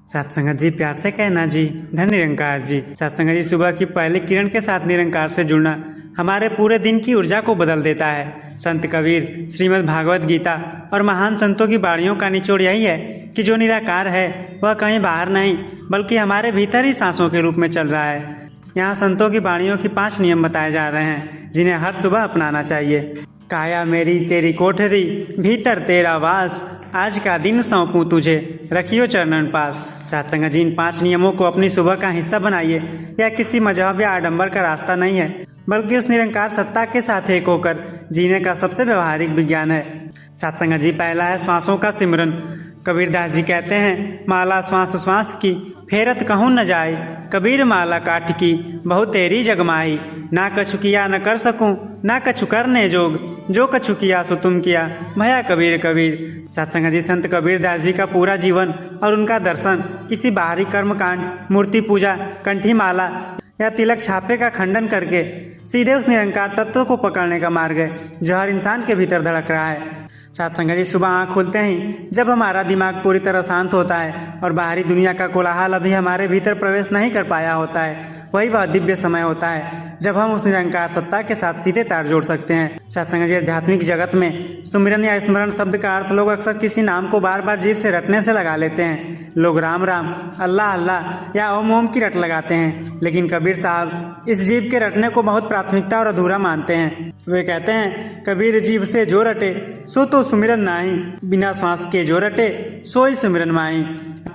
सत्संगत जी प्यार से कहना जी, धन निरंकार जी। सत्संगत जी सुबह की पहली किरण के साथ निरंकार से जुड़ना हमारे पूरे दिन की ऊर्जा को बदल देता है। संत कबीर, श्रीमद् भागवत गीता और महान संतों की वाणियों का निचोड़ यही है कि जो निराकार है वह कहीं बाहर नहीं बल्कि हमारे भीतर ही सांसों के रूप में चल रहा है। यहाँ संतों की वाणियों की 5 नियम बताए जा रहे हैं जिन्हें हर सुबह अपनाना चाहिए। काया मेरी तेरी कोठरी, भीतर तेरा वास, आज का दिन सौंपूं तुझे, रखियो चरणन पास। सत्संग जी इन 5 नियमों को अपनी सुबह का हिस्सा बनाइए। यह किसी मजहब या आडंबर का रास्ता नहीं है बल्कि उस निरंकार सत्ता के साथ एक होकर जीने का सबसे व्यवहारिक विज्ञान है। सत्संग जी पहला है श्वासों का सिमरन। कबीरदास जी कहते हैं, माला श्वास श्वास की, फेरत कहूँ न जाए, कबीर माला काठ की, बहु तेरी जगमाई। ना कछु किया न कर सकूं, ना कछु करने जोग, जो कछु किया सो तुम किया, भया कबीर कबीर। सत्संग जी संत कबीरदास जी का पूरा जीवन और उनका दर्शन किसी बाहरी कर्मकांड, मूर्ति पूजा, कंठी माला या तिलक छापे का खंडन करके सीधे उस निरंकार तत्व को पकड़ने का मार्ग है जो हर इंसान के भीतर धड़क रहा है। सत्संग जी सुबह आँख खुलते ही जब हमारा दिमाग पूरी तरह शांत होता है और बाहरी दुनिया का कोलाहल अभी हमारे भीतर प्रवेश नहीं कर पाया होता है, वही वह दिव्य समय होता है जब हम उस निरंकार सत्ता के साथ सीधे तार जोड़ सकते हैं। सत्संग जी आध्यात्मिक जगत में सुमिरन या स्मरण शब्द का अर्थ लोग अक्सर किसी नाम को बार बार जीभ से रटने से लगा लेते हैं। लोग राम राम, अल्लाह अल्लाह या ओम ओम की रट लगाते हैं, लेकिन कबीर साहब इस जीभ के रटने को बहुत प्राथमिकता और अधूरा मानते हैं। वे कहते हैं, कबीर जीभ से जो रटे सो तो सुमिरन नाही, बिना श्वास के जो रटे सोई सुमिरन माही।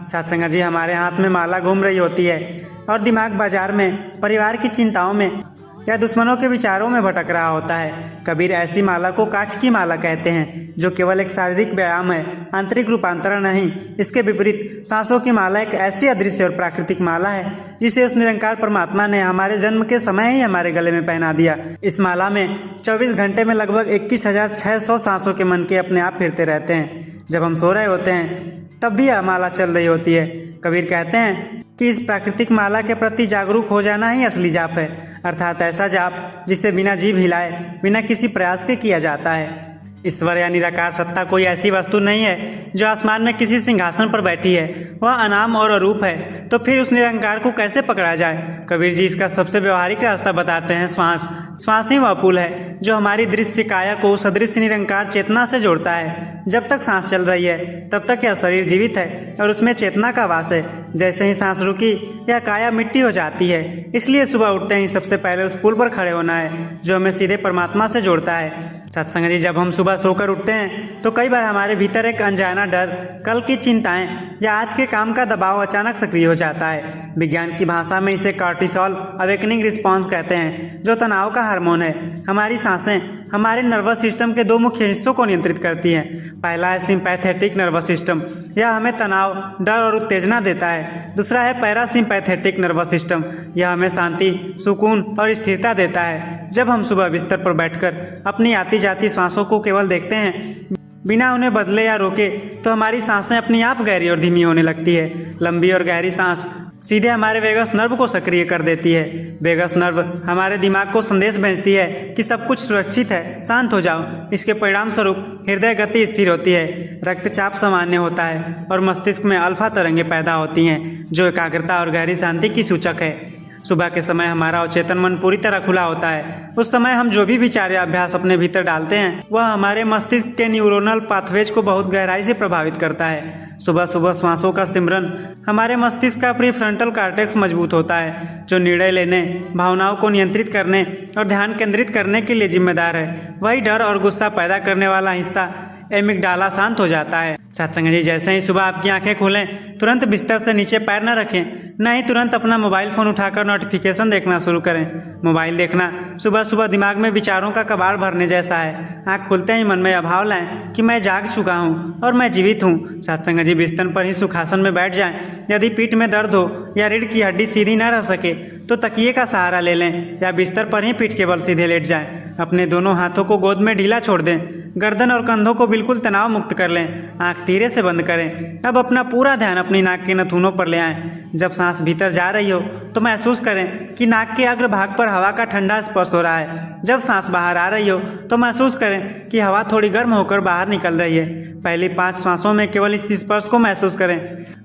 सत्संग जी हमारे हाथ में माला घूम रही होती है और दिमाग बाजार में, परिवार की चिंताओं में या दुश्मनों के विचारों में भटक रहा होता है। कबीर ऐसी माला को काठ की माला कहते हैं जो केवल एक शारीरिक व्यायाम है, आंतरिक रूपांतरण नहीं। इसके विपरीत सांसों की माला एक ऐसी अदृश्य और प्राकृतिक माला है जिसे उस निरंकार परमात्मा ने हमारे जन्म के समय ही हमारे गले में पहना दिया। इस माला में 24 घंटे में लगभग 21,600 सांसों के मन के अपने आप फिरते रहते हैं। जब हम सो रहे होते हैं तब भी यह माला चल रही होती है। कबीर कहते हैं कि इस प्राकृतिक माला के प्रति जागरूक हो जाना ही असली जाप है, अर्थात ऐसा जाप जिसे बिना जीभ हिलाए, बिना किसी प्रयास के किया जाता है। ईश्वर या निराकार सत्ता कोई ऐसी वस्तु नहीं है जो आसमान में किसी सिंहासन पर बैठी है, वह अनाम और अरूप है। तो फिर उस निरंकार को कैसे पकड़ा जाए? कबीर जी इसका सबसे व्यवहारिक रास्ता बताते हैं, श्वास। श्वास ही वह पुल है जो हमारी दृश्य काया को उस अदृश्य निरंकार चेतना से जोड़ता है। जब तक सांस चल रही है तब तक यह शरीर जीवित है और उसमें चेतना का वास है। जैसे ही सांस रुकी यह काया मिट्टी हो जाती है। इसलिए सुबह उठते ही सबसे पहले उस पुल पर खड़े होना है जो हमें सीधे परमात्मा से जोड़ता है। सत्संग जी जब हम सुबह सोकर उठते हैं तो कई बार हमारे भीतर एक अनजाना डर, कल की चिंताएं या आज के काम का दबाव अचानक सक्रिय हो जाता है। विज्ञान की भाषा में इसे कॉर्टिसोल अवेकनिंग रिस्पॉन्स कहते हैं, जो तनाव का हार्मोन है। हमारी सांसें हमारे नर्वस सिस्टम के 2 मुख्य हिस्सों को नियंत्रित करती हैं। पहला है सिंपैथेटिक नर्वस सिस्टम, यह हमें तनाव, डर और उत्तेजना देता है। दूसरा है पैरासिम्पैथेटिक नर्वस सिस्टम, यह हमें शांति, सुकून और स्थिरता देता है। जब हम सुबह बिस्तर पर बैठकर अपनी आती जाती सांसों को केवल देखते हैं बिना उन्हें बदले या रोके, तो हमारी सांसें अपने आप गहरी और धीमी होने लगती है। लंबी और गहरी सांस सीधे हमारे वेगस नर्व को सक्रिय कर देती है। वेगस नर्व हमारे दिमाग को संदेश भेजती है कि सब कुछ सुरक्षित है, शांत हो जाओ। इसके परिणाम स्वरूप हृदय गति स्थिर होती है, रक्तचाप सामान्य होता है और मस्तिष्क में अल्फा तरंगें पैदा होती हैं जो एकाग्रता और गहरी शांति की सूचक है। सुबह के समय हमारा अवचेतन मन पूरी तरह खुला होता है। उस समय हम जो भी विचार या अभ्यास अपने भीतर डालते हैं वह हमारे मस्तिष्क के न्यूरोनल पाथवेज को बहुत गहराई से प्रभावित करता है। सुबह सुबह श्वासों का सिमरन हमारे मस्तिष्क का प्रीफ्रंटल कॉर्टेक्स मजबूत होता है जो निर्णय लेने, भावनाओं को नियंत्रित करने और ध्यान केंद्रित करने के लिए जिम्मेदार है। वही डर और गुस्सा पैदा करने वाला हिस्सा एमिगडाला शांत हो जाता है। सत्संग जी जैसे ही सुबह आपकी आंखें खुलें तुरंत बिस्तर से नीचे पैर न रखें, न ही तुरंत अपना मोबाइल फोन उठाकर नोटिफिकेशन देखना शुरू करें। मोबाइल देखना सुबह सुबह दिमाग में विचारों का कबाड़ भरने जैसा है। आंख खुलते ही मन में अभाव लाएं कि मैं जाग चुका हूँ और मैं जीवित हूँ। सत्संग जी बिस्तर पर ही सुखासन में बैठ जाएं। यदि पीठ में दर्द हो या रीढ़ की हड्डी सीधी न रह सके तो तकिए का सहारा ले लें या बिस्तर पर ही पीठ के बल सीधे लेट जाएं। अपने दोनों हाथों को गोद में ढीला छोड़ दें। गर्दन और कंधों को बिल्कुल तनाव मुक्त कर लें। आंख धीरे से बंद करें। अब अपना पूरा ध्यान अपनी नाक के नथुनों पर ले आएं। जब सांस भीतर जा रही हो तो महसूस करें कि नाक के अग्रभाग पर हवा का ठंडा स्पर्श हो रहा है। जब सांस बाहर आ रही हो तो महसूस करें कि हवा थोड़ी गर्म होकर बाहर निकल रही है। पहली 5 श्वासों में केवल इस स्पर्श को महसूस करें।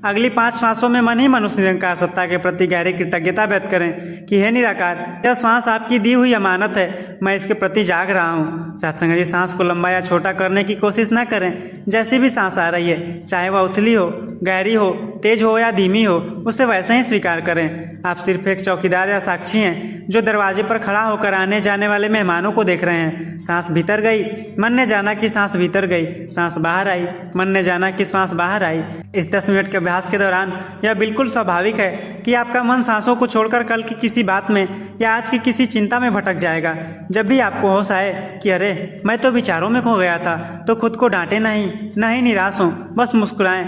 अगली 5 श्वासों में मन ही मन उस निरंकार सत्ता के प्रति गहरी कृतज्ञता व्यक्त करें कि हे निराकार, यह श्वास आपकी दी हुई अमानत है, मैं इसके प्रति जाग रहा हूँ। सत्संग जी, सांस को लंबा या छोटा करने की कोशिश न करें। जैसी भी सांस आ रही है, चाहे वह उथली हो, गहरी हो, तेज हो या धीमी हो, उसे वैसे ही स्वीकार करें। आप सिर्फ एक चौकीदार या साक्षी हैं जो दरवाजे पर खड़ा होकर आने जाने वाले मेहमानों को देख रहे हैं। सांस भीतर गई, मन ने जाना कि सांस भीतर गई। सांस बाहर आई, मन ने जाना कि सांस बाहर आई। इस 10 मिनट के अभ्यास के दौरान यह बिल्कुल स्वाभाविक है कि आपका मन सांसों को छोड़कर कल की किसी बात में या आज की किसी चिंता में भटक जाएगा। जब भी आपको होश आए कि अरे मैं तो विचारों में खो गया था, तो खुद को डांटे नहीं, न ही निराश हो, बस मुस्कुराएं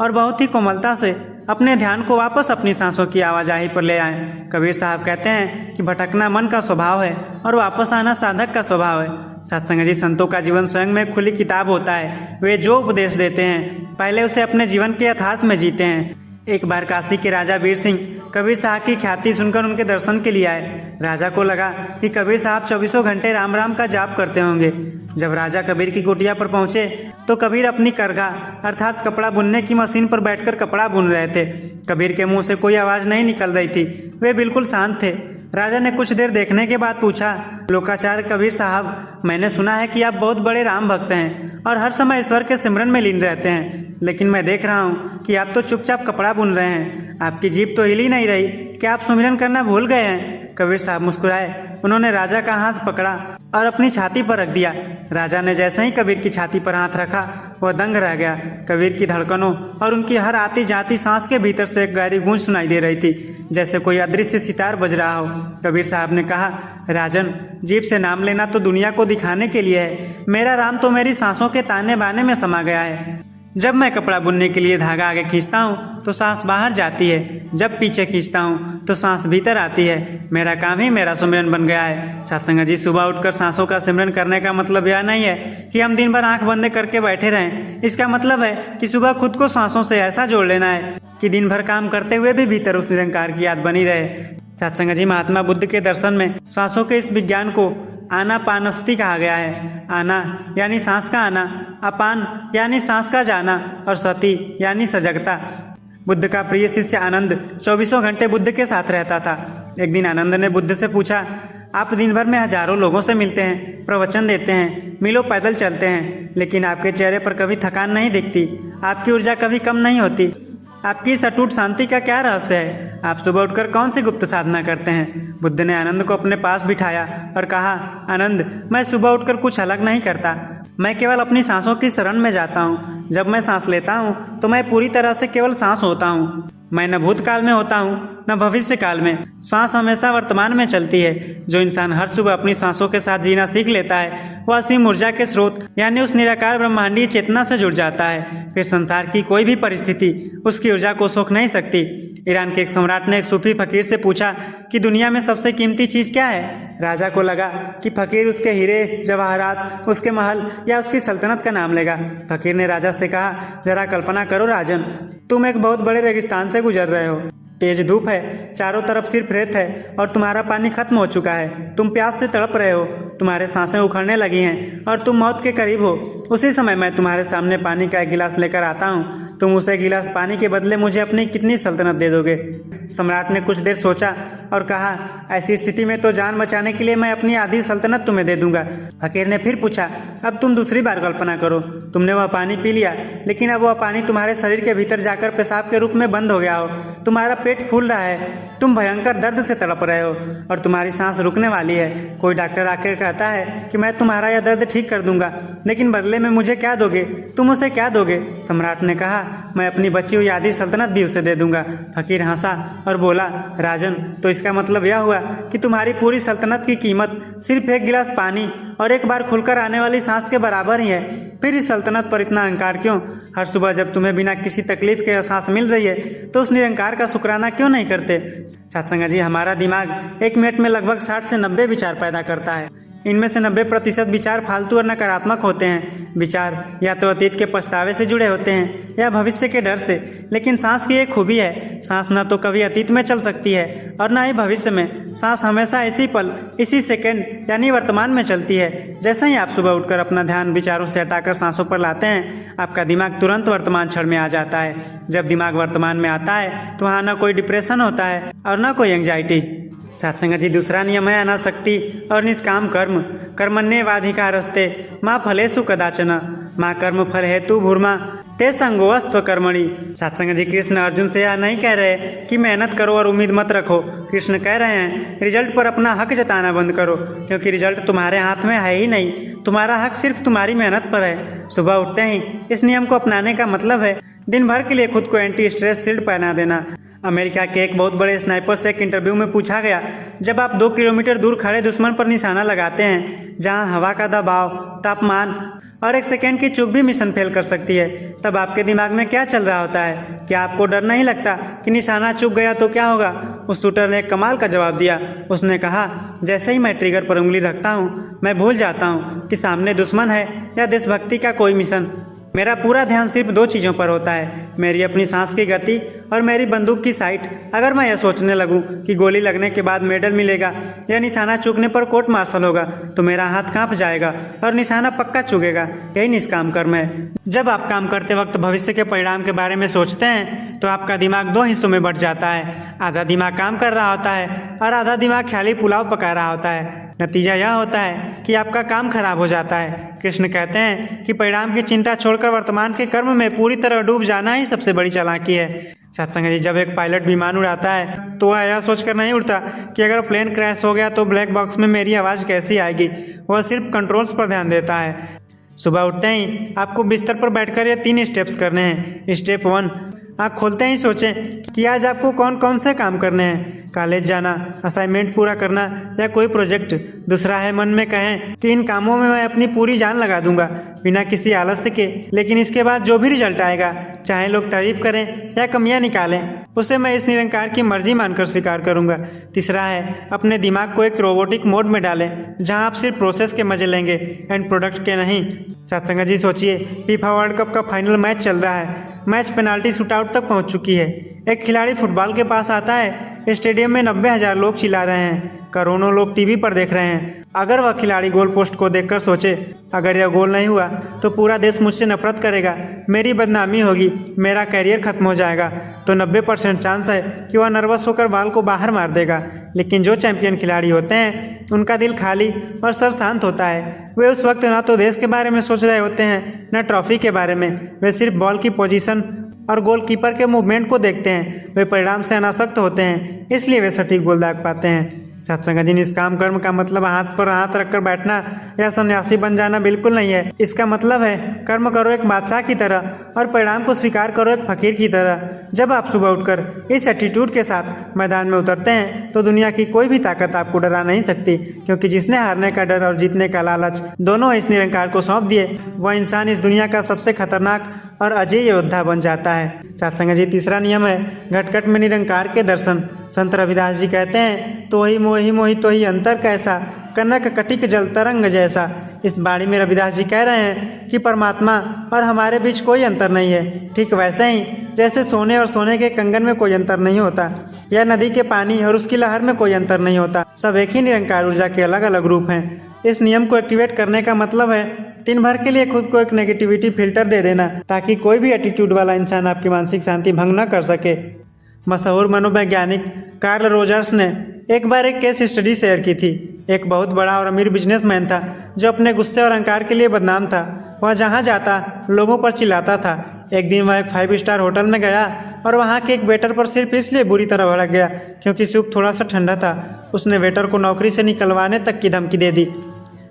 और बहुत ही कोमलता से अपने ध्यान को वापस अपनी सांसों की आवाजाही पर ले आएं। कबीर साहब कहते हैं कि भटकना मन का स्वभाव है और वापस आना साधक का स्वभाव है। सत्संग जी, संतों का जीवन स्वयं में खुली किताब होता है। वे जो उपदेश देते हैं पहले उसे अपने जीवन के यथार्थ में जीते हैं। एक बार काशी के राजा वीर सिंह कबीर साहब की ख्याति सुनकर उनके दर्शन के लिए आए। राजा को लगा कि कबीर साहब 24 घंटे राम राम का जाप करते होंगे। जब राजा कबीर की कुटिया पर पहुंचे तो कबीर अपनी करघा अर्थात कपड़ा बुनने की मशीन पर बैठकर कपड़ा बुन रहे थे। कबीर के मुंह से कोई आवाज नहीं निकल रही थी, वे बिल्कुल शांत थे। राजा ने कुछ देर देखने के बाद पूछा, लोकाचार्य कबीर साहब, मैंने सुना है कि आप बहुत बड़े राम भक्त हैं और हर समय ईश्वर के सिमरन में लीन रहते हैं, लेकिन मैं देख रहा हूँ कि आप तो चुपचाप कपड़ा बुन रहे हैं, आपकी जीभ तो हिल ही नहीं रही। क्या आप सुमिरन करना भूल गए हैं? कबीर साहब मुस्कुराए। उन्होंने राजा का हाथ पकड़ा और अपनी छाती पर रख दिया। राजा ने जैसे ही कबीर की छाती पर हाथ रखा, वह दंग रह गया। कबीर की धड़कनों और उनकी हर आती जाती सांस के भीतर से एक गहरी गूंज सुनाई दे रही थी, जैसे कोई अदृश्य सितार बज रहा हो। कबीर साहब ने कहा, राजन, जीभ से नाम लेना तो दुनिया को दिखाने के लिए है, मेरा राम तो मेरी सांसों के ताने बाने में समा गया है। जब मैं कपड़ा बुनने के लिए धागा आगे खींचता हूँ तो सांस बाहर जाती है, जब पीछे खींचता हूँ तो सांस भीतर आती है। मेरा काम ही मेरा सुमिरन बन गया है। सत्संग जी, सुबह उठकर सांसों का सिमरन करने का मतलब यह नहीं है कि हम दिन भर आंख बंद करके बैठे रहें। इसका मतलब है कि सुबह खुद को सांसों से ऐसा जोड़ लेना है कि दिन भर काम करते हुए भी भीतर उस निरंकार की याद बनी रहे। सत्संग जी, महात्मा बुद्ध के दर्शन में सांसों के इस विज्ञान को आनापानसति कहा गया है। आना यानी सांस का आना, अपान यानी सांस का जाना और सति यानी सजगता। बुद्ध का प्रिय शिष्य आनंद 24 घंटे बुद्ध के साथ रहता था। एक दिन आनंद ने बुद्ध से पूछा, आप दिन भर में हजारों लोगों से मिलते हैं, प्रवचन देते हैं, मीलों पैदल चलते हैं, लेकिन आपके चेहरे पर कभी थकान नहीं दिखती, आपकी ऊर्जा कभी कम नहीं होती। आपकी इस अटूट शांति का क्या रहस्य है? आप सुबह उठकर कौन सी गुप्त साधना करते हैं? बुद्ध ने आनंद को अपने पास बिठाया और कहा, आनंद, मैं सुबह उठकर कुछ अलग नहीं करता, मैं केवल अपनी सांसों की शरण में जाता हूँ। जब मैं सांस लेता हूँ तो मैं पूरी तरह से केवल सांस होता हूँ। मैं न भूतकाल में होता हूँ न भविष्य काल में। सांस हमेशा वर्तमान में चलती है। जो इंसान हर सुबह अपनी सांसों के साथ जीना सीख लेता है, वह असीम ऊर्जा के स्रोत यानी उस निराकार ब्रह्मांडीय चेतना से जुड़ जाता है। फिर संसार की कोई भी परिस्थिति उसकी ऊर्जा को सोख नहीं सकती। ईरान के एक सम्राट ने एक सूफी फकीर से पूछा कि दुनिया में सबसे कीमती चीज क्या है? राजा को लगा कि फकीर उसके हीरे जवाहरात, उसके महल या उसकी सल्तनत का नाम लेगा। फकीर ने राजा से कहा, जरा कल्पना करो राजन, तुम एक बहुत बड़े रेगिस्तान से गुजर रहे हो। तेज धूप है, चारों तरफ सिर्फ रेत है और तुम्हारा पानी खत्म हो चुका है। तुम प्यास से तड़प रहे हो, तुम्हारे सांसें उखड़ने लगी हैं और तुम मौत के करीब हो। उसी समय मैं तुम्हारे सामने पानी का एक गिलास लेकर आता हूँ। तुम उसे गिलास पानी के बदले मुझे अपनी कितनी सल्तनत दे दोगे? सम्राट ने कुछ देर सोचा और कहा, ऐसी स्थिति में तो जान बचाने के लिए मैं अपनी आधी सल्तनत तुम्हें दे दूंगा। फकीर ने फिर पूछा, अब तुम दूसरी बार कल्पना करो, तुमने वह पानी पी लिया, लेकिन अब वह पानी तुम्हारे शरीर के भीतर जाकर पेशाब के रूप में बंद हो गया हो। तुम्हारा पेट फूल रहा है, तुम भयंकर दर्द से तड़प रहे हो और तुम्हारी सांस रुकने वाली है। कोई डॉक्टर आकर कहता है कि मैं तुम्हारा यह दर्द ठीक कर दूंगा, लेकिन बदले में मुझे क्या दोगे? तुम उसे क्या दोगे? सम्राट ने कहा, मैं अपनी बची हुई आधी सल्तनत भी उसे दे दूंगा। फकीर हंसा और बोला, राजन, तो इसका मतलब यह हुआ कि तुम्हारी पूरी सल्तनत की कीमत सिर्फ एक गिलास पानी और एक बार खुलकर आने वाली सांस के बराबर ही है। फिर इस सल्तनत पर इतना अहंकार क्यों? हर सुबह जब तुम्हें बिना किसी तकलीफ के सांस मिल रही है तो उस निरंकार का शुक्राना क्यों नहीं करते? सत्संग जी, हमारा दिमाग 1 मिनट में लगभग 60 से 90 विचार पैदा करता है। इनमें से 90% विचार फालतू और नकारात्मक होते हैं। विचार या तो अतीत के पछतावे से जुड़े होते हैं या भविष्य के डर से। लेकिन सांस की एक खूबी है, सांस न तो कभी अतीत में चल सकती है और न ही भविष्य में। सांस हमेशा इसी पल, इसी सेकंड यानी वर्तमान में चलती है। जैसे ही आप सुबह उठकर अपना ध्यान विचारों से हटाकर सांसों पर लाते हैं, आपका दिमाग तुरंत वर्तमान क्षण में आ जाता है। जब दिमाग वर्तमान में आता है तो वहाँ न कोई डिप्रेशन होता है और न कोई एंग्जाइटी। सत्संग जी, दूसरा नियम है अनासक्ति और निष्काम कर्म। कर्मण्येवाधिकारस्ते माँ फलेषु कदाचन माँ कर्म फल हेतु भूर्मा ते संगोऽस्त्व कर्मणि। सत्संग जी, कृष्ण अर्जुन से यह नहीं कह रहे कि मेहनत करो और उम्मीद मत रखो। कृष्ण कह रहे हैं रिजल्ट पर अपना हक जताना बंद करो, क्योंकि रिजल्ट तुम्हारे हाथ में है ही नहीं। तुम्हारा हक सिर्फ तुम्हारी मेहनत पर है। सुबह उठते ही इस नियम को अपनाने का मतलब है दिन भर के लिए खुद को एंटी स्ट्रेस शील्ड पहना देना। अमेरिका के एक बहुत बड़े स्नाइपर से एक इंटरव्यू में पूछा गया, जब आप 2 किलोमीटर दूर खड़े दुश्मन पर निशाना लगाते हैं, जहां हवा का दबाव, तापमान और 1 सेकेंड की चूक भी मिशन फेल कर सकती है, तब आपके दिमाग में क्या चल रहा होता है? क्या आपको डर नहीं लगता कि निशाना चूक गया तो क्या होगा? उस शूटर ने एक कमाल का जवाब दिया। उसने कहा, जैसे ही मैं ट्रिगर पर उंगली रखता हूँ, मैं भूल जाता हूँ कि सामने दुश्मन है या देशभक्ति का कोई मिशन। मेरा पूरा ध्यान सिर्फ 2 चीज़ों पर होता है, मेरी अपनी सांस की गति और मेरी बंदूक की साइट। अगर मैं यह सोचने लगूं कि गोली लगने के बाद मेडल मिलेगा या निशाना चूकने पर कोर्ट मार्शल होगा, तो मेरा हाथ कांप जाएगा और निशाना पक्का चूकेगा। यही निष्काम कर्म है। जब आप काम करते वक्त भविष्य के परिणाम के बारे में सोचते हैं तो आपका दिमाग 2 हिस्सों में बंट जाता है। आधा दिमाग काम कर रहा होता है और आधा दिमाग ख्याली पुलाव पका रहा होता है। नतीजा यह होता है कि आपका काम खराब हो जाता है। कृष्ण कहते हैं कि परिणाम की चिंता छोड़कर वर्तमान के कर्म में पूरी तरह डूब जाना ही सबसे बड़ी चालाकी है। सत्संग जी, जब एक पायलट विमान उड़ाता है तो वह यह सोचकर नहीं उड़ता कि अगर प्लेन क्रैश हो गया तो ब्लैक बॉक्स में मेरी आवाज़ कैसी आएगी। वह सिर्फ कंट्रोल्स पर ध्यान देता है। सुबह उठते ही आपको बिस्तर पर बैठकर ये 3 स्टेप्स करने हैं। स्टेप 1, आँख खोलते ही सोचें कि आज आपको कौन कौन से काम करने हैं। कॉलेज जाना, असाइनमेंट पूरा करना या कोई प्रोजेक्ट। दूसरा है मन में कहें कि इन कामों में मैं अपनी पूरी जान लगा दूंगा बिना किसी आलस्य के, लेकिन इसके बाद जो भी रिजल्ट आएगा, चाहे लोग तारीफ करें या कमियां निकालें, उसे मैं इस निरंकार की मर्जी मानकर स्वीकार करूंगा। तीसरा है अपने दिमाग को एक रोबोटिक मोड में डालें, जहां आप सिर्फ प्रोसेस के मजे लेंगे, एंड प्रोडक्ट के नहीं। सत्संग जी, सोचिए फीफा वर्ल्ड कप का फाइनल मैच चल रहा है। मैच पेनाल्टी शूटआउट तक पहुंच चुकी है। एक खिलाड़ी फुटबॉल के पास आता है, स्टेडियम में 90,000 लोग चिल्ला रहे हैं, करोड़ों लोग टीवी पर देख रहे हैं। अगर वह खिलाड़ी गोल पोस्ट को देखकर सोचे, अगर यह गोल नहीं हुआ तो पूरा देश मुझसे नफरत करेगा, मेरी बदनामी होगी, मेरा कैरियर खत्म हो जाएगा, तो 90% चांस है कि वह नर्वस होकर बॉल को बाहर मार देगा। लेकिन जो चैंपियन खिलाड़ी होते हैं उनका दिल खाली और सर शांत होता है। वे उस वक्त ना तो देश के बारे में सोच रहे होते हैं न ट्रॉफी के बारे में। वे सिर्फ बॉल की पोजीशन और गोलकीपर के मूवमेंट को देखते हैं। वे परिणाम से अनासक्त होते हैं, इसलिए वे सटीक गोल दाग पाते हैं। सत्संग जी, निष्काम कर्म का मतलब हाथ पर हाथ रखकर बैठना या सन्यासी बन जाना बिल्कुल नहीं है। इसका मतलब है कर्म करो एक बादशाह की तरह और परिणाम को स्वीकार करो एक फकीर की तरह। जब आप सुबह उठकर इस एटीट्यूड के साथ मैदान में उतरते हैं तो दुनिया की कोई भी ताकत आपको डरा नहीं सकती, क्योंकि जिसने हारने का डर और जीतने का लालच दोनों इस निरंकार को सौंप दिए, वह इंसान इस दुनिया का सबसे खतरनाक और अजय योद्धा बन जाता है। सत्संग जी, तीसरा नियम है घटघट में निरंकार के दर्शन। संत रविदास जी कहते हैं, तो ही मोहि मोहि तो ही अंतर कैसा, कनक कटिक जल तरंग जैसा। इस बाणी में रविदास जी कह रहे हैं कि परमात्मा और हमारे बीच कोई अंतर नहीं है। ठीक वैसे ही जैसे सोने और सोने के कंगन में कोई अंतर नहीं होता, या नदी के पानी और उसकी लहर में कोई अंतर नहीं होता। सब एक ही निरंकार ऊर्जा के अलग अलग रूप हैं। इस नियम को एक्टिवेट करने का मतलब है दिन भर के लिए खुद को एक नेगेटिविटी फिल्टर दे देना, ताकि कोई भी एटीट्यूड वाला इंसान आपकी मानसिक शांति भंग न कर सके। मशहूर मनोवैज्ञानिक कार्ल रोजर्स ने एक बार एक केस स्टडी शेयर की थी। एक बहुत बड़ा और अमीर बिजनेसमैन था जो अपने गुस्से और अहंकार के लिए बदनाम था। वह जहाँ जाता लोगों पर चिल्लाता था। एक दिन वह एक 5 स्टार होटल में गया और वहाँ के एक वेटर पर सिर्फ इसलिए बुरी तरह भड़क गया क्योंकि सूप थोड़ा सा ठंडा था। उसने वेटर को नौकरी से निकलवाने तक की धमकी दे दी।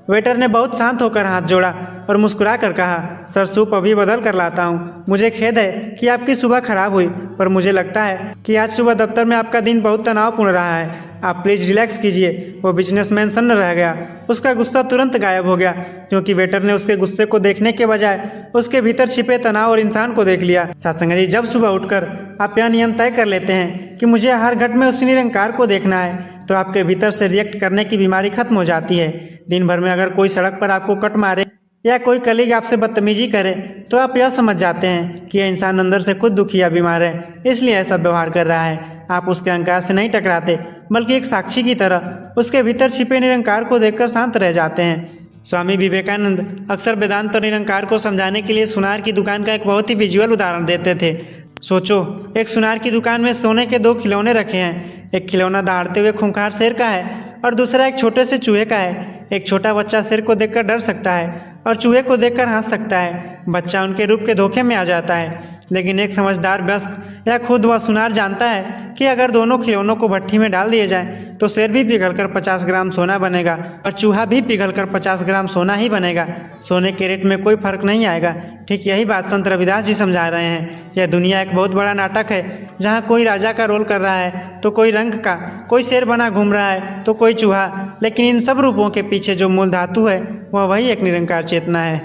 वेटर ने बहुत शांत होकर हाथ जोड़ा और मुस्कुरा कर कहा, सर सूप अभी बदल कर लाता हूँ। मुझे खेद है कि आपकी सुबह खराब हुई, पर मुझे लगता है कि आज सुबह दफ्तर में आपका दिन बहुत तनावपूर्ण रहा है। आप प्लीज रिलैक्स कीजिए। वो बिजनेसमैन सन्न रह गया। उसका गुस्सा तुरंत गायब हो गया क्योंकि वेटर ने उसके गुस्से को देखने के बजाय उसके भीतर छिपे तनाव और इंसान को देख लिया। सत्संग जी, जब सुबह उठकर आप यह नियम तय कर लेते हैं कि मुझे हर घट में उस निरंकार को देखना है, तो आपके भीतर से रिएक्ट करने की बीमारी खत्म हो जाती है। दिन भर में अगर कोई सड़क पर आपको कट मारे या कोई कलीग आपसे बदतमीजी करे तो आप यह समझ जाते हैं कि यह इंसान अंदर से खुद दुखी या बीमार है, इसलिए ऐसा व्यवहार कर रहा है। आप उसके अहंकार से नहीं टकराते, बल्कि एक साक्षी की तरह उसके भीतर छिपे निरंकार को देखकर शांत रह जाते हैं। स्वामी विवेकानंद अक्सर वेदांत और निरंकार को समझाने के लिए सुनार की दुकान का एक बहुत ही विजुअल उदाहरण देते थे। सोचो, एक सुनार की दुकान में सोने के 2 खिलौने रखे हैं। एक खिलौना दहाड़ते हुए खूंखार शेर का है और दूसरा एक छोटे से चूहे का है। एक छोटा बच्चा शेर को देखकर डर सकता है और चूहे को देखकर हंस सकता है। बच्चा उनके रूप के धोखे में आ जाता है, लेकिन एक समझदार वयस्क या खुद वह सुनार जानता है कि अगर दोनों खिलौनों को भट्टी में डाल दिए जाए तो शेर भी पिघलकर 50 ग्राम सोना बनेगा और चूहा भी पिघलकर 50 ग्राम सोना ही बनेगा। सोने के रेट में कोई फर्क नहीं आएगा। ठीक यही बात संत रविदास जी समझा रहे हैं। यह दुनिया एक बहुत बड़ा नाटक है, जहाँ कोई राजा का रोल कर रहा है तो कोई रंग का, कोई शेर बना घूम रहा है तो कोई चूहा, लेकिन इन सब रूपों के पीछे जो मूल धातु है वह वही एक निरंकार चेतना है।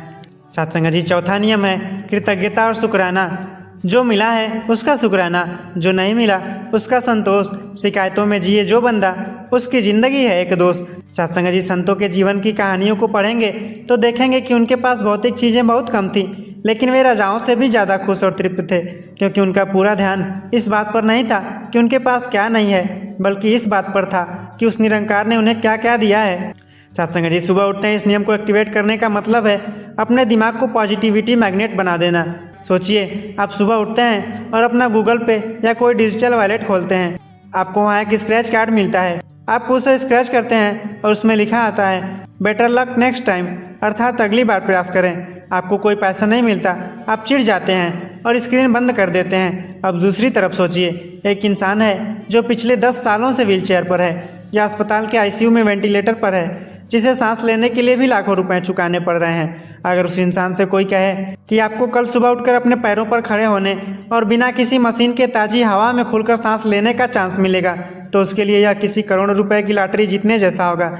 सत्संग जी, चौथा नियम है कृतज्ञता और शुक्राना। जो मिला है उसका शुक्राना, जो नहीं मिला उसका संतोष। शिकायतों में जिए जो बंदा, उसकी जिंदगी है एक दोष। सत्संग जी, संतों के जीवन की कहानियों को पढ़ेंगे तो देखेंगे कि उनके पास भौतिक चीजें बहुत कम थी, लेकिन वे राजाओं से भी ज्यादा खुश और तृप्त थे, क्योंकि उनका पूरा ध्यान इस बात पर नहीं था कि उनके पास क्या नहीं है, बल्कि इस बात पर था कि उस निरंकार ने उन्हें क्या क्या दिया है। सत्संग जी, सुबह उठते हैं इस नियम को एक्टिवेट करने का मतलब है अपने दिमाग को पॉजिटिविटी मैग्नेट बना देना। सोचिए, आप सुबह उठते हैं और अपना गूगल पे या कोई डिजिटल वॉलेट खोलते हैं। आपको वहाँ एक स्क्रैच कार्ड मिलता है। आप उसे स्क्रैच करते हैं और उसमें लिखा आता है बेटर लक नेक्स्ट टाइम, अर्थात अगली बार प्रयास करें। आपको कोई पैसा नहीं मिलता, आप चिढ़ जाते हैं और स्क्रीन बंद कर देते हैं। अब दूसरी तरफ सोचिए, एक इंसान है जो पिछले 10 सालों से व्हीलचेयर पर है या अस्पताल के आईसीयू में वेंटिलेटर पर है, जिसे सांस लेने के लिए भी लाखों रुपए चुकाने पड़ रहे हैं। अगर उस इंसान से कोई कहे कि आपको कल सुबह उठकर अपने पैरों पर खड़े होने और बिना किसी मशीन के ताजी हवा में खुलकर सांस लेने का चांस मिलेगा, तो उसके लिए यह किसी करोड़ रुपए की लॉटरी जीतने जैसा होगा।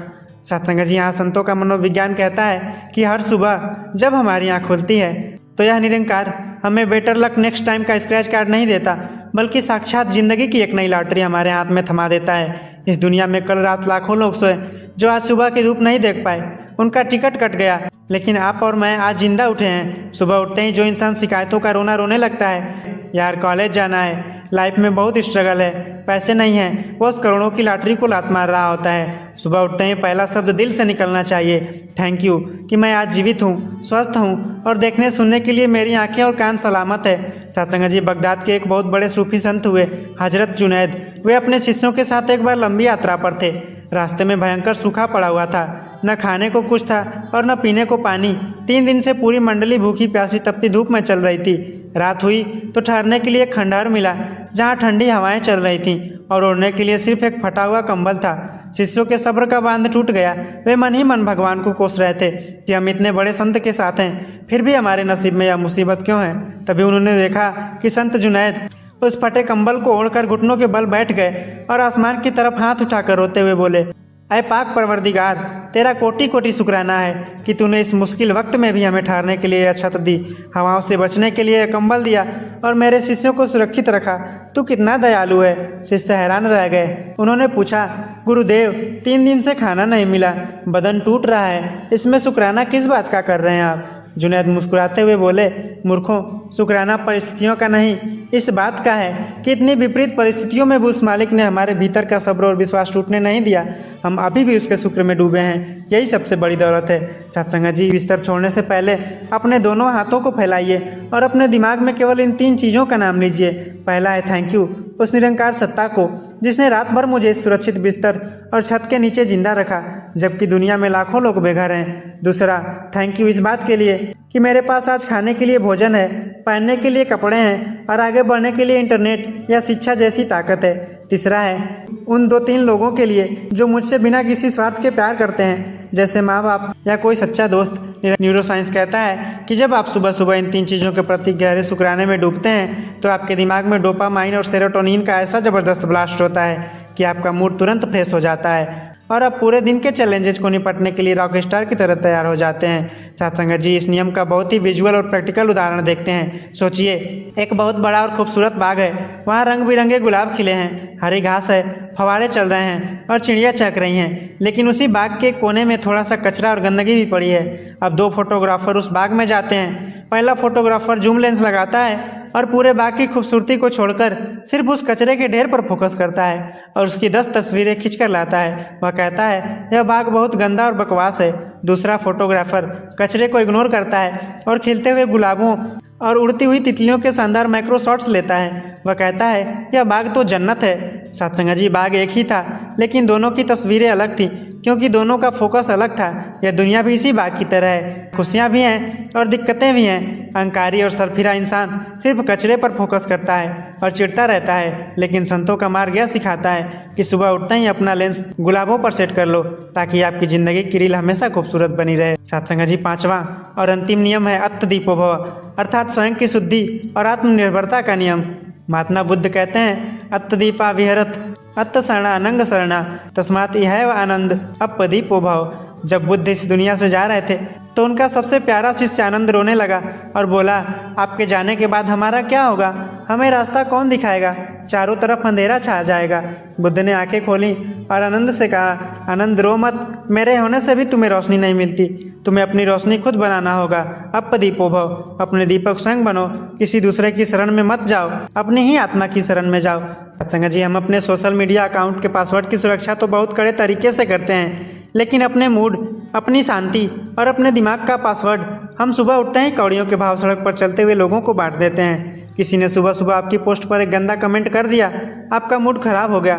सत्संग जी, यहाँ संतों का मनोविज्ञान कहता है कि हर सुबह जब हमारी आँख खुलती है तो यह निरंकार हमें बेटर लक नेक्स्ट टाइम का स्क्रैच कार्ड नहीं देता, बल्कि साक्षात जिंदगी की एक नई लॉटरी हमारे हाथ में थमा देता है। इस दुनिया में कल रात लाखों लोग सोए जो आज सुबह की धूप नहीं देख पाए, उनका टिकट कट गया, लेकिन आप और मैं आज जिंदा उठे हैं। सुबह उठते ही जो इंसान शिकायतों का रोना रोने लगता है, यार कॉलेज जाना है, लाइफ में बहुत स्ट्रगल है, पैसे नहीं हैं, वो उस करोड़ों की लॉटरी को लात मार रहा होता है। सुबह उठते ही पहला शब्द दिल से निकलना चाहिए, थैंक यू कि मैं आज जीवित हूँ, स्वस्थ हूँ और देखने सुनने के लिए मेरी आंखें और कान सलामत है। सत्संग जी, बगदाद के एक बहुत बड़े सूफी संत हुए हजरत जुनैद। वे अपने शिष्यों के साथ एक बार लंबी यात्रा पर थे। रास्ते में भयंकर सूखा पड़ा हुआ था, न खाने को कुछ था और न पीने को पानी। 3 दिन से पूरी मंडली भूखी प्यासी तपती धूप में चल रही थी। रात हुई तो ठहरने के लिए एक खंडहर मिला, जहाँ ठंडी हवाएं चल रही थीं और ओढ़ने के लिए सिर्फ एक फटा हुआ कंबल था। शिष्यों के सब्र का बांध टूट गया। वे मन ही मन भगवान को कोस रहे थे कि हम इतने बड़े संत के साथ हैं, फिर भी हमारे नसीब में यह मुसीबत क्यों है। तभी उन्होंने देखा कि संत जुनैद उस फटे कंबल को ओढ़कर घुटनों के बल बैठ गए और आसमान की तरफ हाथ उठाकर रोते हुए बोले, ऐ पाक परवरदिगार, तेरा कोटि कोटि शुक्राना है कि तूने इस मुश्किल वक्त में भी हमें ठहरने के लिए छत दी, हवाओं से बचने के लिए कंबल दिया और मेरे शिष्यों को सुरक्षित रखा। तू कितना दयालु है। शिष्य हैरान रह गए। उन्होंने पूछा, गुरुदेव 3 दिन से खाना नहीं मिला, बदन टूट रहा है, इसमें शुक्राना किस बात का कर रहे हैं आप। जुनैद मुस्कुराते हुए बोले, मूर्खों, शुक्राना परिस्थितियों का नहीं, इस बात का है कि इतनी विपरीत परिस्थितियों में भी उस मालिक ने हमारे भीतर का सब्र और विश्वास टूटने नहीं दिया। हम अभी भी उसके शुक्र में डूबे हैं, यही सबसे बड़ी दौलत है। सत्संग जी, बिस्तर छोड़ने से पहले अपने दोनों हाथों को फैलाइए और अपने दिमाग में केवल इन 3 चीज़ों का नाम लीजिए। पहला है थैंक यू उस निरंकार सत्ता को जिसने रात भर मुझे इस सुरक्षित बिस्तर और छत के नीचे जिंदा रखा, जबकि दुनिया में लाखों लोग बेघर हैं। दूसरा, थैंक यू इस बात के लिए कि मेरे पास आज खाने के लिए भोजन है, पहनने के लिए कपड़े हैं और आगे बढ़ने के लिए इंटरनेट या शिक्षा जैसी ताकत है। तीसरा है उन 2-3 लोगों के लिए जो मुझसे बिना किसी स्वार्थ के प्यार करते हैं, जैसे माँ बाप या कोई सच्चा दोस्त। न्यूरोसाइंस कहता है कि जब आप सुबह सुबह इन 3 चीज़ों के प्रति गहरे शुक्राने में डूबते हैं तो आपके दिमाग में डोपामाइन और सेरोटोनिन का ऐसा ज़बरदस्त ब्लास्ट होता है कि आपका मूड तुरंत फ्रेश हो जाता है और आप पूरे दिन के चैलेंजेस को निपटने के लिए रॉक स्टार की तरह तैयार हो जाते हैं। सत्संग जी, इस नियम का बहुत ही विजुअल और प्रैक्टिकल उदाहरण देखते हैं। सोचिए, एक बहुत बड़ा और खूबसूरत बाग है, वहाँ रंग बिरंगे गुलाब खिले हैं, हरी घास है, फवारे चल रहे हैं और चिड़िया चहक रही हैं। लेकिन उसी बाग के कोने में थोड़ा सा कचरा और गंदगी भी पड़ी है। अब दो फोटोग्राफर उस बाग में जाते हैं। पहला फोटोग्राफर जूम लेंस लगाता है और पूरे बाग की खूबसूरती को छोड़कर सिर्फ उस कचरे के ढेर पर फोकस करता है और उसकी 10 तस्वीरें खींचकर लाता है। वह कहता है यह बाग बहुत गंदा और बकवास है। दूसरा फोटोग्राफर कचरे को इग्नोर करता है और खिलते हुए गुलाबों और उड़ती हुई तितलियों के शानदार माइक्रो शॉट्स लेता है। वह कहता है यह बाग तो जन्नत है। सत्संग जी, बाग एक ही था लेकिन दोनों की तस्वीरें अलग थी क्योंकि दोनों का फोकस अलग था। यह दुनिया भी इसी बाग की तरह है, खुशियाँ भी हैं और दिक्कतें भी हैं। अहंकारी और सरफिरा इंसान सिर्फ कचरे पर फोकस करता है और चिढ़ता रहता है, लेकिन संतों का मार्ग यह सिखाता है कि सुबह उठते ही अपना लेंस गुलाबों पर सेट कर लो ताकि आपकी जिंदगी की रील हमेशा खूबसूरत बनी रहे। सत्संग जी, 5वां और अंतिम नियम है अत्त दीपो भव, अर्थात स्वयं की शुद्धि और आत्मनिर्भरता का नियम। महात्मा बुद्ध कहते हैं अत्त दीपा विहरत अत्त शरणा अनंग शरणा तस्मात् इहैव आनंद अपदीपो भव। जब बुद्ध इस दुनिया से जा रहे थे तो उनका सबसे प्यारा शिष्य आनंद रोने लगा और बोला, आपके जाने के बाद हमारा क्या होगा? हमें रास्ता कौन दिखाएगा? चारों तरफ अंधेरा छा जाएगा। बुद्ध ने आंखें खोली और आनंद से कहा, आनंद रो मत, मेरे होने से भी तुम्हें रोशनी नहीं मिलती, तुम्हें अपनी रोशनी खुद बनाना होगा। अपदीपो भव, अपने दीपक स्वयं बनो, किसी दूसरे की शरण में मत जाओ, अपनी ही आत्मा की शरण में जाओ। सत्संग जी, हम अपने सोशल मीडिया अकाउंट के पासवर्ड की सुरक्षा तो बहुत कड़े तरीके से करते हैं, लेकिन अपने मूड, अपनी शांति और अपने दिमाग का पासवर्ड हम सुबह उठते ही कौड़ियों के भाव सड़क पर चलते हुए लोगों को बांट देते हैं। किसी ने सुबह सुबह आपकी पोस्ट पर एक गंदा कमेंट कर दिया, आपका मूड खराब हो गया,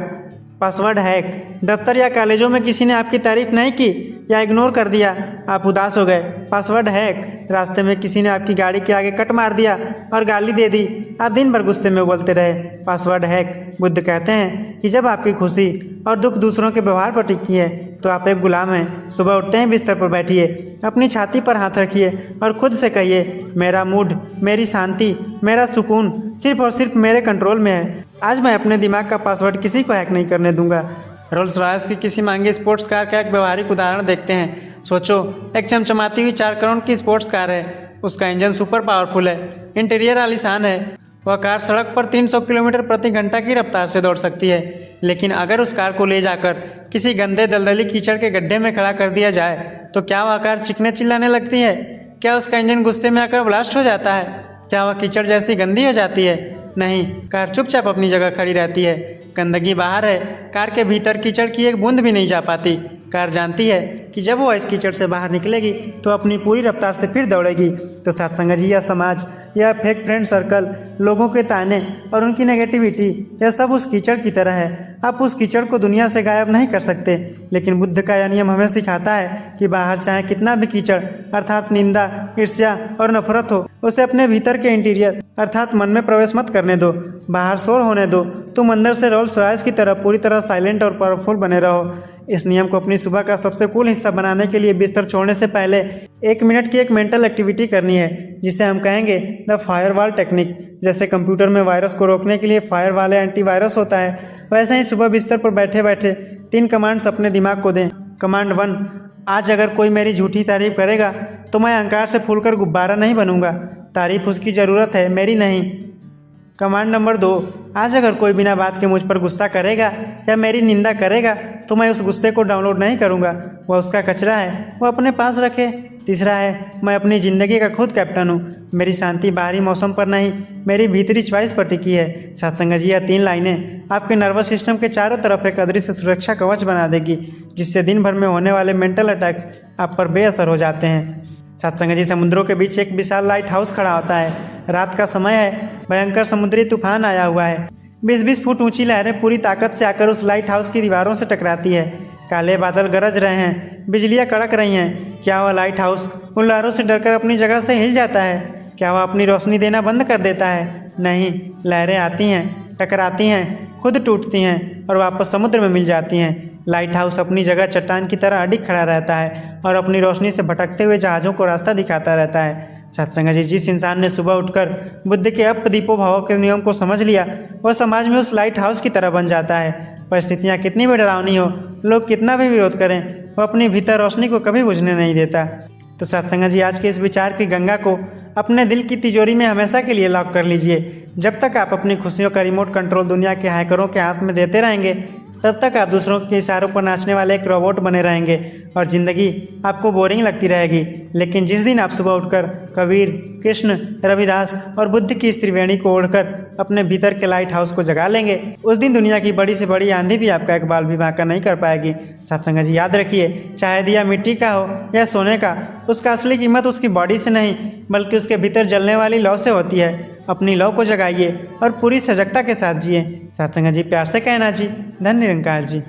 पासवर्ड हैक। दफ्तर या कॉलेजों में किसी ने आपकी तारीफ नहीं की या इग्नोर कर दिया, आप उदास हो गए, पासवर्ड हैक। रास्ते में किसी ने आपकी गाड़ी के आगे कट मार दिया और गाली दे दी, आप दिन भर गुस्से में बोलते रहे, पासवर्ड हैक। बुद्ध कहते हैं कि जब आपकी खुशी और दुख दूसरों के व्यवहार पर टिकी है तो आप एक गुलाम हैं। सुबह उठते ही बिस्तर पर बैठिए, अपनी छाती पर हाथ रखिए और खुद से कहिए, मेरा मूड, मेरी शांति, मेरा सुकून सिर्फ और सिर्फ मेरे कंट्रोल में है। आज मैं अपने दिमाग का पासवर्ड किसी को हैक नहीं करने दूंगा। रोल्स रॉयस की किसी महंगी स्पोर्ट्स कार का एक व्यवहारिक उदाहरण देखते हैं। सोचो, एक चमचमाती हुई 4 करोड़ की स्पोर्ट्स कार है, उसका इंजन सुपर पावरफुल है, इंटीरियर आलीशान है। वह कार सड़क पर 300 किलोमीटर प्रति घंटा की रफ्तार से दौड़ सकती है, लेकिन अगर उस कार को ले जाकर किसी गंदे दलदली कीचड़ के गड्ढे में खड़ा कर दिया जाए तो क्या वह कार चीखने चिल्लाने लगती है? क्या उसका इंजन गुस्से में आकर ब्लास्ट हो जाता है? क्या वह कीचड़ जैसी गंदी हो जाती है? नहीं, कार चुपचाप अपनी जगह खड़ी रहती है। गंदगी बाहर है, कार के भीतर कीचड़ की एक बूंद भी नहीं जा पाती। कार जानती है कि जब वो इस कीचड़ से बाहर निकलेगी तो अपनी पूरी रफ्तार से फिर दौड़ेगी। तो सत्संग जी, या समाज या फेक फ्रेंड सर्कल, लोगों के ताने और उनकी नेगेटिविटी, यह सब उस कीचड़ की तरह है। आप उस कीचड़ को दुनिया से गायब नहीं कर सकते, लेकिन बुद्ध का यह नियम हमें सिखाता है कि बाहर चाहे कितना भी कीचड़ अर्थात निंदा, ईर्ष्या और नफरत हो, उसे अपने भीतर के इंटीरियर अर्थात मन में प्रवेश मत करने दो। बाहर शोर होने दो, तुम अंदर से रोल्स रॉयस की तरह पूरी तरह साइलेंट और पावरफुल बने रहो। इस नियम को अपनी सुबह का सबसे कूल हिस्सा बनाने के लिए बिस्तर छोड़ने से पहले 1 मिनट की एक मेंटल एक्टिविटी करनी है, जिसे हम कहेंगे द फायरवॉल टेक्निक। जैसे कंप्यूटर में वायरस को रोकने के लिए फायरवॉल या एंटीवायरस होता है, वैसे ही सुबह बिस्तर पर बैठे बैठे 3 कमांड्स अपने दिमाग को दें। कमांड 1, आज अगर कोई मेरी झूठी तारीफ करेगा तो मैं अहंकार से फूलकर गुब्बारा नहीं बनूंगा, तारीफ उसकी ज़रूरत है, मेरी नहीं। कमांड नंबर 2, आज अगर कोई बिना बात के मुझ पर गुस्सा करेगा या मेरी निंदा करेगा तो मैं उस गुस्से को डाउनलोड नहीं करूंगा, वह उसका कचरा है, वो अपने पास रखे। तीसरा है, मैं अपनी ज़िंदगी का खुद कैप्टन हूँ, मेरी शांति बाहरी मौसम पर नहीं, मेरी भीतरी च्वाइस पर टिकी है। सत्संग जी, यह 3 लाइनें आपके नर्वस सिस्टम के चारों तरफ एक अदृश्य सुरक्षा कवच बना देगी, जिससे दिन भर में होने वाले मेंटल अटैक्स आप पर बेअसर हो जाते हैं। सत्संग जी, समुद्रों के बीच एक विशाल लाइट हाउस खड़ा होता है। रात का समय है, भयंकर समुद्री तूफान आया हुआ है। 20-20 फुट ऊंची लहरें पूरी ताकत से आकर उस लाइट हाउस की दीवारों से टकराती है। काले बादल गरज रहे हैं, बिजलियां कड़क रही हैं। क्या वह लाइट हाउस उन लहरों से डरकर अपनी जगह से हिल जाता है? क्या वह अपनी रोशनी देना बंद कर देता है? नहीं, लहरें आती हैं, टकराती हैं, खुद टूटती हैं और वापस समुद्र में मिल जाती हैं। लाइट हाउस अपनी जगह चट्टान की तरह अडिग खड़ा रहता है और अपनी रोशनी से भटकते हुए जहाज़ों को रास्ता दिखाता रहता है। सत्संग जी, जिस इंसान ने सुबह उठकर बुद्ध के अपदीपो भाव के नियम को समझ लिया, वह समाज में उस लाइट हाउस की तरह बन जाता है। परिस्थितियाँ कितनी भी डरावनी हो, लोग कितना भी विरोध करें, वह अपनी भीतर रोशनी को कभी बुझने नहीं देता। तो सत्संग जी, आज के इस विचार की गंगा को अपने दिल की तिजोरी में हमेशा के लिए लॉक कर लीजिए। जब तक आप अपनी खुशियों का रिमोट कंट्रोल दुनिया के हैकरों के हाथ में देते रहेंगे, तब तक आप दूसरों के इशारों पर नाचने वाले एक रोबोट बने रहेंगे और जिंदगी आपको बोरिंग लगती रहेगी। लेकिन जिस दिन आप सुबह उठकर कबीर, कृष्ण, रविदास और बुद्ध की इस त्रिवेणी को ओढ़कर अपने भीतर के लाइट हाउस को जगा लेंगे, उस दिन दुनिया की बड़ी से बड़ी आंधी भी आपका एक बाल भी बांका नहीं कर पाएगी। सत्संग जी याद रखिए, चाहे दिया मिट्टी का हो या सोने का, उसका असली कीमत उसकी बॉडी से नहीं बल्कि उसके भीतर जलने वाली लौ से होती है। अपनी लौ को जगाइए और पूरी सजगता के साथ जिए। सत्संग जी प्यार से कहना जी। धन्य निरंकार जी।